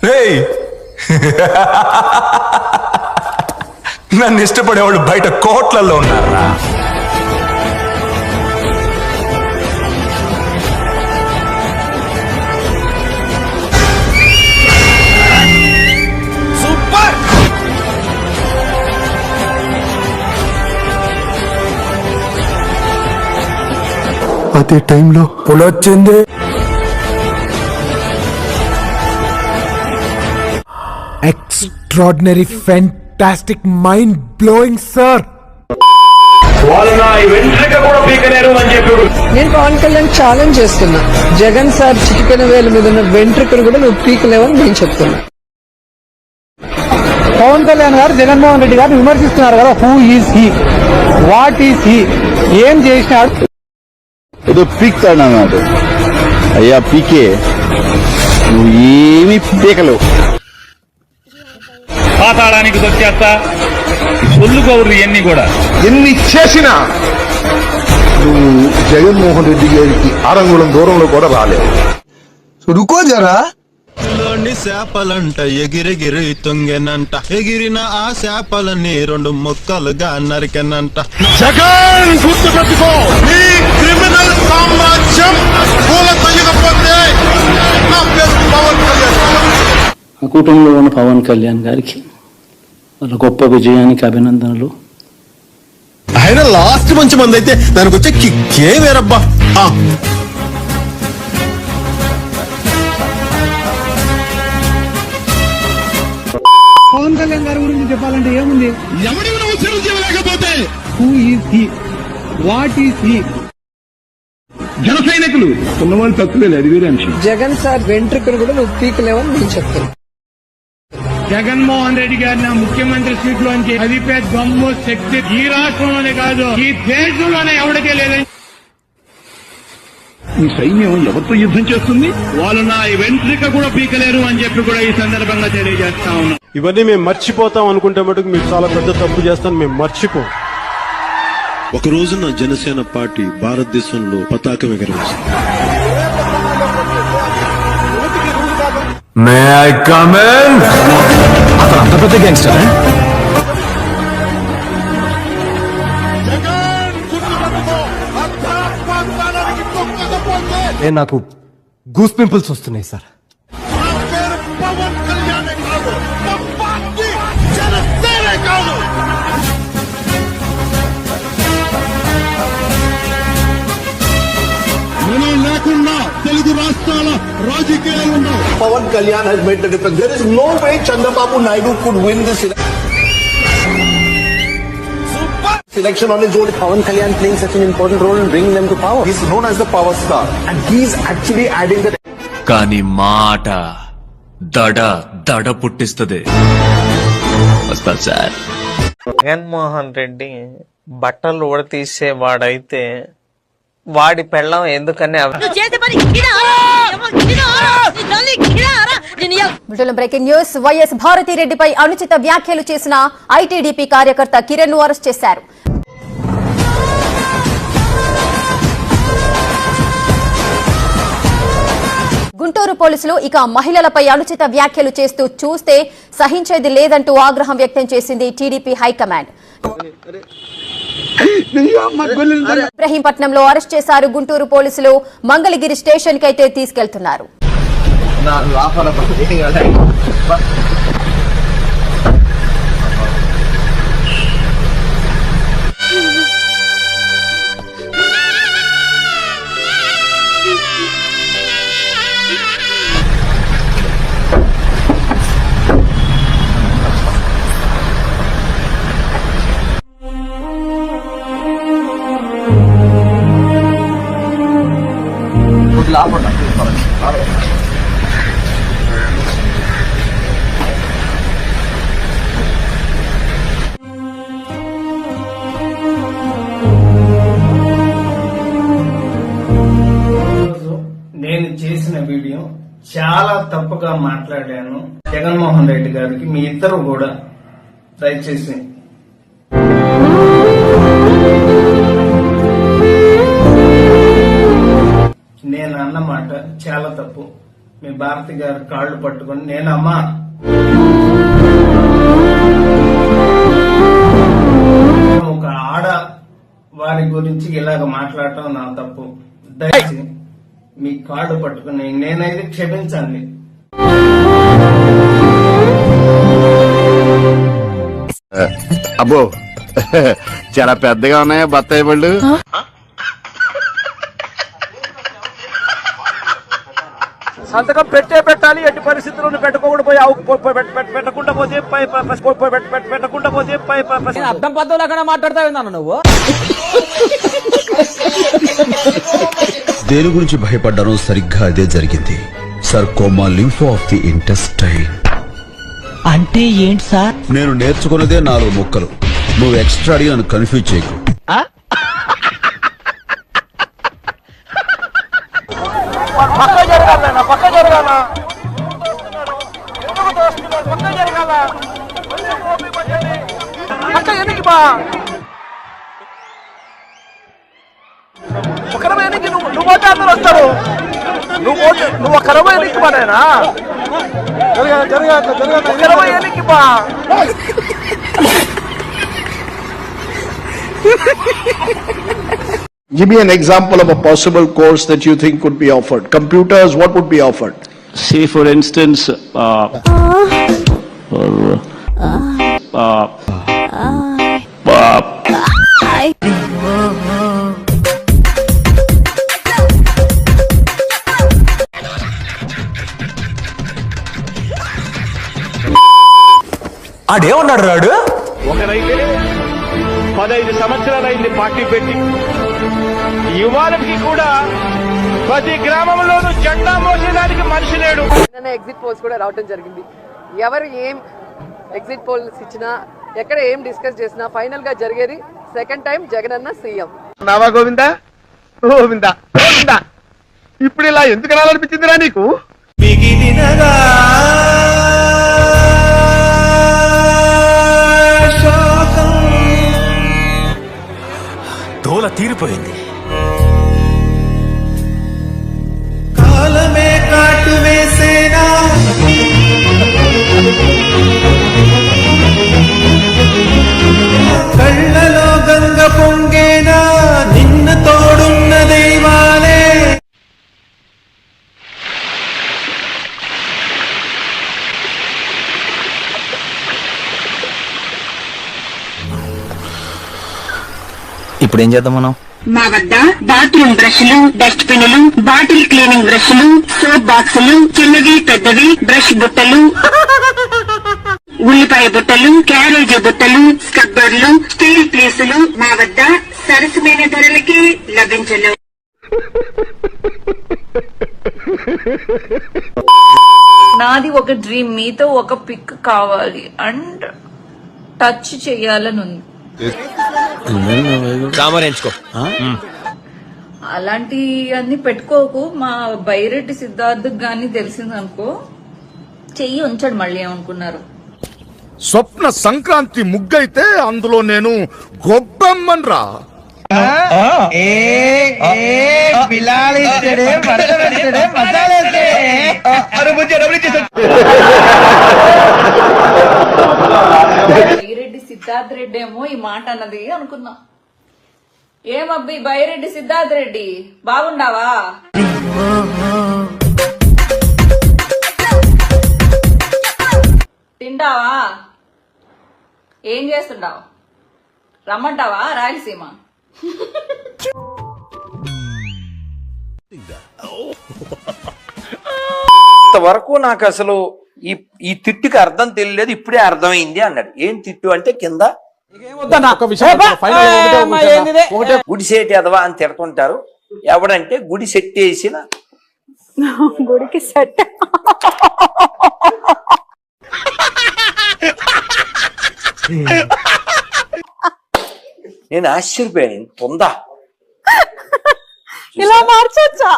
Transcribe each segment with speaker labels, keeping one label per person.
Speaker 1: రేయ్ నన్ను ఇష్టపడేవాళ్ళు బయట కోట్లలో ఉన్నారా? సూపర్!
Speaker 2: అదే టైంలో పులొచ్చింది. Extraordinary, fantastic, mind blowing sir.
Speaker 3: నేను పవన్ కళ్యాణ్ ఛాలెంజ్ చేస్తున్నా, జగన్ సార్ చిటికెన వేల మీద ఉన్న వెంట్రుకలు కూడా నువ్వు పీకలేవని నేను చెప్తున్నా.
Speaker 4: పవన్ కళ్యాణ్ గారు జగన్మోహన్ రెడ్డి గారిని విమర్శిస్తున్నారు కదా. Who is he, what is he, ఏం చేసినాడు?
Speaker 5: ఏదో పీక్తాడు. అయ్యా పీకే, నువ్వు ఏమీ పీకలేవు.
Speaker 6: పాతాళానికి దొరికేస్తా ఒళ్ళు కౌరు ఎన్ని కూడా
Speaker 2: ఎన్ని చేసినా నువ్వు జగన్మోహన్ రెడ్డి గారికి అరంగుళం దూరంలో కూడా రాలేవు. రుకో జరా.
Speaker 7: చేపలంట ఎగిరెగిరి తొంగెనంట, ఎగిరిన ఆ చేపలని రెండు ముక్కలుగా నరికెనంట.
Speaker 2: జగన్ గుర్తుపెట్టుకో, నీ క్రిమినల్ సామ్రాజ్యం కూలతొయ్యకపోతే నా పేరు పవన్ కళ్యాణ్.
Speaker 8: ఆ కూటమిలో ఉన్న పవన్ కళ్యాణ్ గారికి వాళ్ళ గొప్ప విజయానికి అభినందనలు.
Speaker 7: ఆయన లాస్ట్ మంచి మంది అయితే దానికి వచ్చే కిక్కే వేరబ్బా.
Speaker 4: పవన్ కళ్యాణ్ గారి గురించి చెప్పాలంటే ఏముంది?
Speaker 7: ఎవడి ఉద్యోగం చేయలేకపోతే
Speaker 4: who is he, what is he?
Speaker 7: జన సైనికులు ఉన్నవాళ్ళు తక్కువే, అది వేరే అంశం.
Speaker 3: జగన్ సార్ వెంట్రుకలు కూడా నువ్వు పీకలేవని నేను చెప్తున్నా.
Speaker 4: జగన్మోహన్ రెడ్డి గారిని ఆ ముఖ్యమంత్రి సీట్ లోంచి అదిపే దమ్ము శక్తి ఈ రాష్ట్రంలోనే కాదు, ఈ దేశంలోనే ఎవరికే లేదని.
Speaker 7: ఈ సైన్యం ఎవరితో యుద్ధం చేస్తుంది? వాళ్ళు నా వెంట్రిక కూడా పీకలేరు అని చెప్పి కూడా ఈ సందర్భంగా తెలియజేస్తా ఉన్నాం.
Speaker 9: ఇవన్నీ మేము మర్చిపోతాం అనుకుంటే మటుకు మీరు చాలా పెద్ద తప్పు చేస్తాను. మేము మర్చిపో.
Speaker 7: ఒక రోజున జనసేన పార్టీ భారతదేశంలో పతాకం ఎగరవేసింది.
Speaker 1: May I come in? అతను అంత పెద్ద గ్యాంగ్స్టర్.
Speaker 2: నాకు గూస్ పింపుల్స్ వస్తున్నాయి సార్.
Speaker 7: పవన్ కళ్యాణ్ కాదు, జనసేనే కాదు. మనం లేకుండా తెలుగు రాష్ట్రాల రాజకీయాలు ఉండవు.
Speaker 2: Pawan Kalyan has made the difference. There is no way Chandrababu Naidu could win this election on his own. Pawan Kalyan playing such an important role in bringing them to power. He's known as the power star, and he's actually adding that.
Speaker 10: కానీ మాట దడ దడ పుట్టిస్తుంది. వస్తా sir.
Speaker 11: Jaganmohan Reddy బట్టలు ఉడతీసేవాడైతే వాడి పెళ్ళం ఎందుకని
Speaker 12: బ్రేకింగ్ న్యూస్. వైఎస్ భారతిరెడ్డిపై అనుచిత వ్యాఖ్యలు చేసిన ఐటీడీపీ కార్యకర్త కిరణ్ ను అరెస్ట్ చేశారు. గుంటూరు పోలీసులు ఇక మహిళలపై అనుచిత వ్యాఖ్యలు చేస్తూ చూస్తే సహించేది లేదంటూ ఆగ్రహం వ్యక్తం చేసింది టీడీపీ హైకమాండ్. ఇబ్రహీంపట్నంలో అరెస్ట్ చేశారు గుంటూరు పోలీసులు. మంగళగిరి స్టేషన్ కి అయితే తీసుకెళ్తున్నారు.
Speaker 4: నేను చేసిన వీడియో చాలా తప్పుగా మాట్లాడాను. జగన్మోహన్ రెడ్డి గారికి మీ ఇద్దరు కూడా దయచేసి నేను అన్నమాట చాలా తప్పు. మీ భారతి గారి కాళ్ళు పట్టుకొని నేనమ్మా ఒక ఆడ వారి గురించి ఇలాగ మాట్లాడటం నా తప్పు. దయచేసి మీ కాళ్ళు పట్టుకుని నేనైతే క్షమించండి.
Speaker 5: అబ్బో చాలా పెద్దగా ఉన్నాయా బత్తాయి పళ్ళు?
Speaker 9: సంతకం పెట్టాలి, ఎట్టి పరిస్థితుల్లో పెట్టకుండా పోతే
Speaker 3: అర్థం పద్ధతులు అక్కడ మాట్లాడతావు నువ్వు.
Speaker 1: దేని గురించి భయపడ్డానో సరిగ్గా అదే జరిగింది. Sarcoma lympho of the intestine.
Speaker 3: అంటే ఏంటి సార్?
Speaker 1: నేను నేర్చుకున్నదే 4 ముక్కలు. నువ్వు ఎక్స్ట్రా అడిగి నన్ను కన్ఫ్యూజ్ చేయకు.
Speaker 9: నువ్వు ఒక్కరమే ఎన్నికి బానేనా? ఒక్కరమే ఎన్నికి బా.
Speaker 2: Give me an example of a possible course that you think could be offered. Computers, what would be offered?
Speaker 8: Say for instance,
Speaker 1: ఆడేమన్నాడు రాడు?
Speaker 7: ఒకరైతే 15 సంవత్సరాలైంది పార్టీ పెట్టి, యువాలకి కూడా ప్రతి గ్రామంలోనూ జెండా మోసేదానికి మనిషి లేడు.
Speaker 3: ఎగ్జిట్ పోల్స్ కూడా రావడం జరిగింది. ఎవరు ఏం ఎగ్జిట్ పోల్స్ ఇచ్చినా, ఎక్కడ ఏం డిస్కస్ చేసినా ఫైనల్ గా జరిగేది సెకండ్ టైం జగన్ అన్న సీఎం.
Speaker 9: నావా గోవిందా గోవిందా గోవిందా. ఇప్పుడు ఇలా ఎందుకు అనాలనిపించిందిరా నీకు?
Speaker 1: తోల తీరిపోయింది.
Speaker 4: కాలమే కాటు వేసేనా, కళ్ళలో గంగ పొంగేనా, నిన్ను తోడున్న దైవాలే.
Speaker 1: ఇప్పుడు ఏం చేద్దాం మనం?
Speaker 13: మా వద్ద బాత్రూమ్ బ్రష్లు, డస్ట్ బిన్లు, బాటిల్ క్లీనింగ్ బ్రష్లు, సోప్ బాక్సులు, చిన్నవి పెద్దవి బ్రష్ బుట్టలు, ఉల్లిపాయ బుట్టలు, క్యారేజీ బుట్టలు, స్క్రబ్బర్లు, స్టీల్ ప్లేసులు మా వద్ద సరసమైన ధరలకి లభించలేవు.
Speaker 14: నాది ఒక డ్రీమ్, మీతో ఒక పిక్ కావాలి అండ్ టచ్ చెయ్యాలని ఉంది. అలాంటి అన్ని పెట్టుకోకు. మా బైరెడ్డి సిద్ధార్థ్ గాని తెలిసిందనుకో చెయ్యి ఉంచాడు. మళ్ళీ ఏమనుకున్నారు?
Speaker 2: స్వప్న సంక్రాంతి ముగ్గైతే అందులో నేను గొబ్బమ్మన్రా.
Speaker 14: బైరెడ్డి సిద్ధార్థ్ రెడ్డి ఏమో ఈ మాట అన్నది అనుకున్నా. ఏమబ్బి బైరెడ్డి సిద్ధార్థ్ రెడ్డి బాగుండావా? తింటావా? ఏం చేస్తుంటావు? రమ్మంటావా రాయలసీమ?
Speaker 11: ఇంతవరకు నాకు అసలు ఈ తిట్టుకి అర్థం తెలియలేదు, ఇప్పుడే అర్థమైంది అన్నాడు. ఏం తిట్టు అంటే కింద గుడి సెట్ ఎదవా అని తిడుతుంటారు. ఎవడంటే గుడి సెట్ వేసిన
Speaker 14: గుడికి సెట్.
Speaker 11: నేను ఆశ్చర్యపోయాను, ఇంత ఉందా?
Speaker 14: ఇలా మార్చొచ్చా?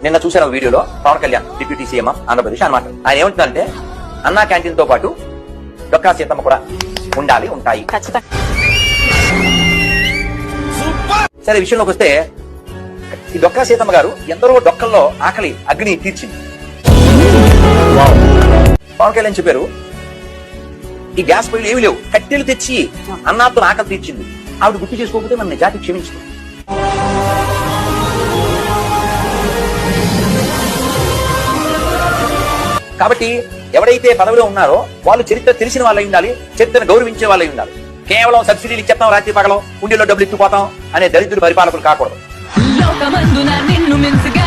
Speaker 11: నిన్న చూసాను వీడియోలో Pawan Kalyan deputy CM of Andhra Pradesh అన్నమాట. ఆయన ఏమంటుందంటే అన్నా క్యాంటీన్ తో పాటు డొక్కా సీతమ్మ కూడా ఉంటాయి. సరే విషయంలోకి వస్తే ఈ డొక్కా సీతమ్మ గారు ఎందరో డొక్కల్లో ఆకలి అగ్ని తీర్చింది. పవన్ కళ్యాణ్ చెప్పారు ఈ గ్యాస్ పొయ్యిలు ఏమి లేవు, కట్టెలు తెచ్చి అన్నాతో ఆకలి తీర్చింది. ఆవిడ గుర్తు చేసుకోకపోతే మన జాతి క్షమించదు. కాబట్టి ఎవరైతే పదవిలో ఉన్నారో వాళ్ళు చరిత్ర తెలిసిన వాళ్ళై ఉండాలి, చరిత్రను గౌరవించే వాళ్ళై ఉండాలి. కేవలం సబ్సిడీలు ఇచ్చేస్తాం, రాత్రి పగలం ఉండిలో డబ్బులు ఇచ్చిపోతాం అనే దరిద్రుడు పరిపాలకులు కాకూడదు.
Speaker 14: నిన్ను మించుగా